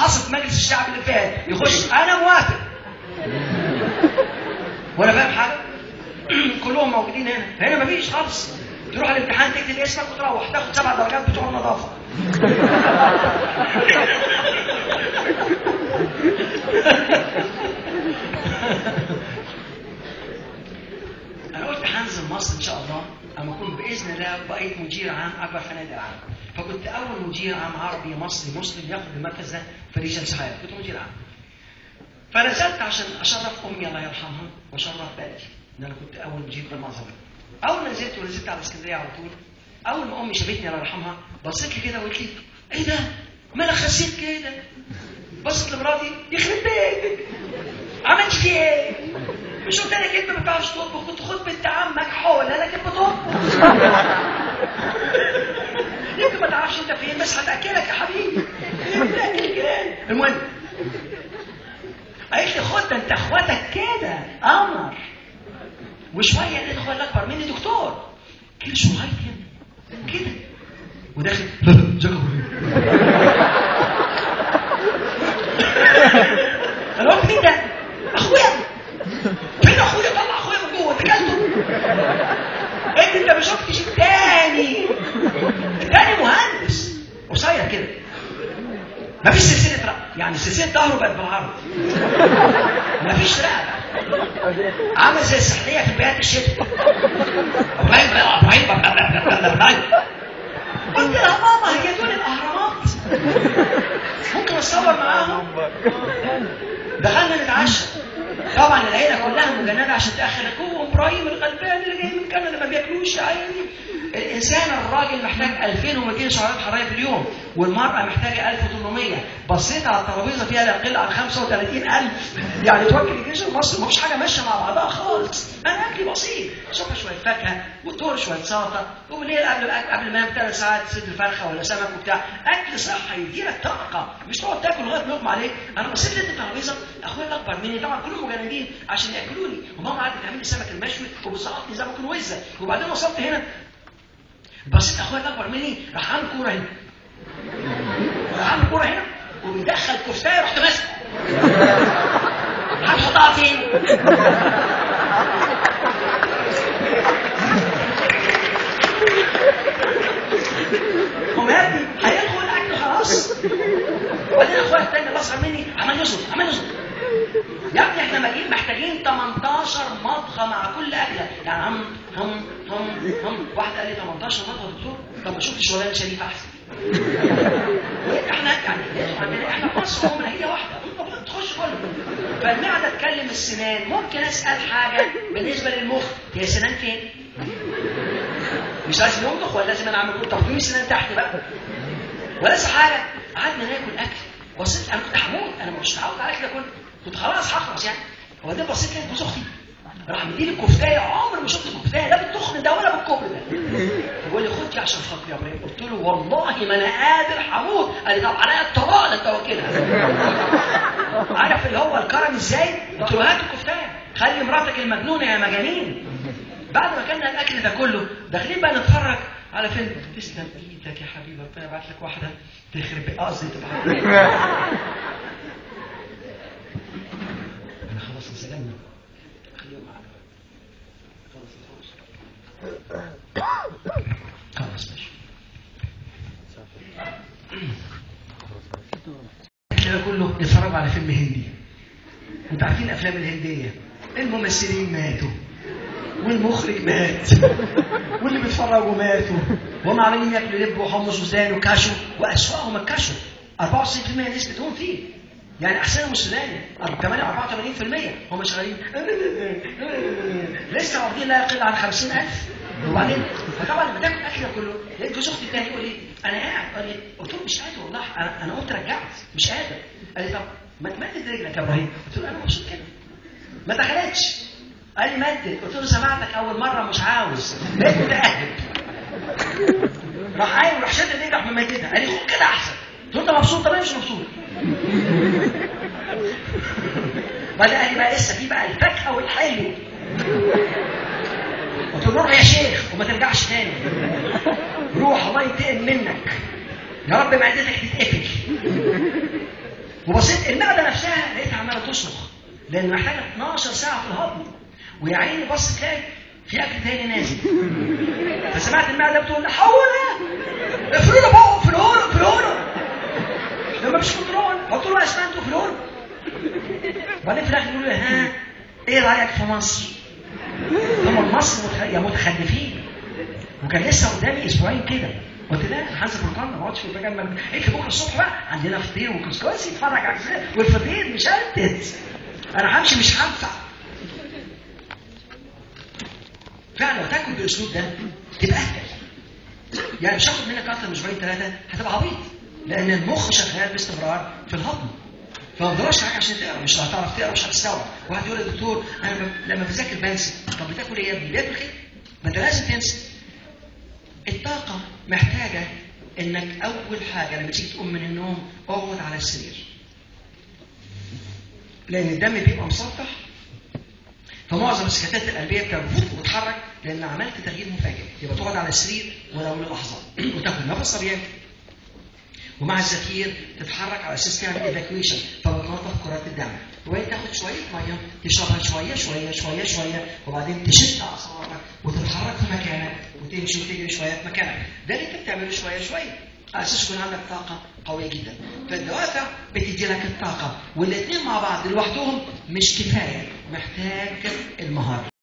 حصل في مجلس الشعب اللي فات يخش انا موافق ولا فاهم حاجه. كلهم موجودين هنا مفيش خالص. تروح الامتحان تكتب اسمك وتروح تاخد 7 درجات بتوع النظافه. انا قلت هنزل مصر ان شاء الله اما اكون باذن الله بقيت مدير عام اكبر فنادق العالم. فكنت اول مدير عام عربي مصري مسلم ياخد المركز ده في ريجنس سحاب، كنت مدير عام. فنزلت عشان اشرف امي الله يرحمها واشرف بلدي ان انا كنت اول مدير بالمنظر. اول ما نزلت على اسكندريه على طول، اول ما امي شافتني الله يرحمها بصيت لي كده وقالت لي ايه ده؟ مالك خسيت كده؟ بصت لمراتي يخرب بيتك عملت فيه ايه؟ مش قلت لك انت ما بتعرفش تطبخ؟ كنت خد بنت عمك حوله لكن بتطبخ. يمكن ما تعرفش انت فين بس هتاكلك يا حبيبي. بتاكل الجيران. المهم قالت لي خد ده انت اخواتك كده قمر. وشويه لقيت اخويا الاكبر مني دكتور كده صغير كده وداخل ازيك يا انا قلت مين ده؟ اخويا. فين اخويا؟ طلع اخويا من جوه تكلته. انت ما شفتش التاني مهندس قصير كده مفيش سلسله رقبه، يعني سلسله ظهره بقت بالعرض مفيش رقبه، عامل زي السحليه في بيات الشتاء. قلت لها ماما هي دول الاهرامات ممكن اتصور معاهم؟ دخلنا نتعشى. طبعا العيله كلها مجنده عشان تاخر اخوهم ابراهيم الغلبان اللي جاي من كندا ما بياكلوش يا عيني. الانسان الراجل محتاج 2200 سعرات حراريه في اليوم والمراه محتاجه 1800. بصيت على الترابيزه فيها لا يقل عن 35000. يعني توكل الجيش المصري مفيش حاجه ماشيه مع بعضها خالص. انا اكلي بسيط، الصبح شويه فاكهه والظهر شويه سلطه وبالليل قبل ما انام 3 ساعات صدر فرخه ولا سمك وبتاع. اكل صحي يديلك طاقه مش تقعد تاكل لغايه ما يغمى عليك. انا بصيت لقيت الترابيزه اخويا الاكبر مني طبعا كلهم مجندين عشان ياكلوني وماما قعدت تعمل لي السمك المشوي وبتسقطني زي ما اكون وزه. وبعدين وصلت هنا بصيت اخويا الاكبر مني راح عامل كوره هنا وبيدخل كفتايه رحت ماسكه. هتحطها فين؟ هم يا ابني هيلغوا الاكل خلاص. وبعدين اخويا الثاني اللي اصغر مني عمال يصرف يا ابني احنا محتاجين 18 مضغه مع كل اكله. يعني هم واحد قال لي 18 مضغه يا دكتور. طب ما شفتش شغلانه شريف احسن. احنا في مصر هم هي واحده تخش كله. فالمعده تكلم السنان. ممكن اسال حاجه بالنسبه للمخ، هي السنان فين؟ مش لازم ينضخ ولا لازم انا اعمل كل تقويم السنان تحت بقى ولا حاجه. قعدنا ناكل اكل. بصيت انا كنت هموت، انا مش متعود على كده كله، كنت خلاص هخلص يعني. وبعدين بصيت لقيت جوز اختي راح مديني الكفتايه. عمري ما شفت الكفتايه لا بالتخن ده ولا بالكبر ده. بيقول لي خد دي عشان خاطري يا ابراهيم. قلت له والله ما انا قادر هموت. قال لي طب عليا الطلاق ده انت واكلها. عارف اللي هو الكرم ازاي؟ قلت له هات الكفتايه خلي مراتك المجنونه يا مجانين. بعد ما كنا الاكل ده كله داخلين بقى نتفرج على فيلم. تسلم ايدك يا حبيبي ربنا يبعت لك واحده تخرب قصدي تبعت. انا خلاص انسجمنا. خليهم معانا خلاص ماشي. كده كله نتفرج على فيلم هندي. انتوا عارفين الافلام الهنديه الممثلين ماتوا والمخرج مات واللي بيتفرجوا ماتوا وهم عمالين ياكلوا لب وحمص وزان وكاشو واسواقهم الكاشو 94% نسبتهم فيه. يعني احسنهم السوداني 84% هم شغالين لسه واخدين لا يقل عن 50,000. وبعدين فطبعا لما تاكل الاكل كله لقيت جوز اختي الثاني يقول لي انا قاعد. قال لي قلت له مش قادر والله انا قمت رجعت مش قادر. قال لي طب ما تمدد رجلك يا ابراهيم. قلت له انا مبسوط كده ما دخلتش. قال لي مدد. قلت له سمعتك اول مره مش عاوز بقيت متاهب. راح قايم راح شد رجلي راح ممددها. قال لي خد كده احسن. قلت له انت مبسوط؟ طب انا مش مبسوط. بعدين قال لي بقى لسه في بقى الفاكهه والحلو. قلت له روح يا شيخ وما ترجعش تاني. روح الله ينتقم منك يا رب معدتك تتقفل. وبصيت المعده نفسها لقيتها عماله تصرخ لان محتاجه 12 ساعه في الهضم، ويا عيني بص تلاقي في اكل تاني نازل. فسمعت المعده بتقول لي حولها افروا له بقه افروا له لما مش كنترول. قلت له اسمنت افروا له. وبعدين في الاخر يقول لي ها ايه رايك في مصر؟ هم مصر يا متخلفين. وكان لسه قدامي اسبوعين كده، قلت لا انا هنزل بركان ما اقعدش في المكان. قلت بكره الصبح بقى عندنا فطير وكسكسي اتفرج على والفطير مشتت، انا همشي مش هنفع. فعلا لو تاكل بالاسلوب ده تبقى اهبل. يعني مش هاخد منك اكتر من اسبوعين 3 هتبقى عبيط، لان المخ شغال باستمرار في الهضم. فما تدورش عليك عشان تقرا، مش هتعرف تقرا، مش هتستوعب. واحد يقول للدكتور انا لما بذاكر بنسى. طب بتاكل ايه يا ابني؟ باكل كده. ما انت لازم تنسى. الطاقه محتاجه انك اول حاجه لما تيجي تقوم من النوم اقعد على السرير، لان الدم بيبقى مسطح، فمعظم السكتات القلبيه بتنفض وتتحرك لان عملت تغيير مفاجئ. يبقى تقعد على السرير ولو للحظه وتاخد نفس طبيعي، ومع الزفير تتحرك على اساس تعمل ايفاكويشن، فبتنظف كرات الدم. وبعدين تاخد شويه ميه تشربها شويه شويه شويه شويه، وبعدين تشد اعصابك وتتحرك في مكانك وتمشي وتجري شويه في مكانك. ده اللي انت بتعمله شويه شويه على اساس يكون عندك طاقه قويه جدا. فالدوافع بتدي لك الطاقه، والاثنين مع بعض لوحدهم مش كفايه، محتاج المهاره.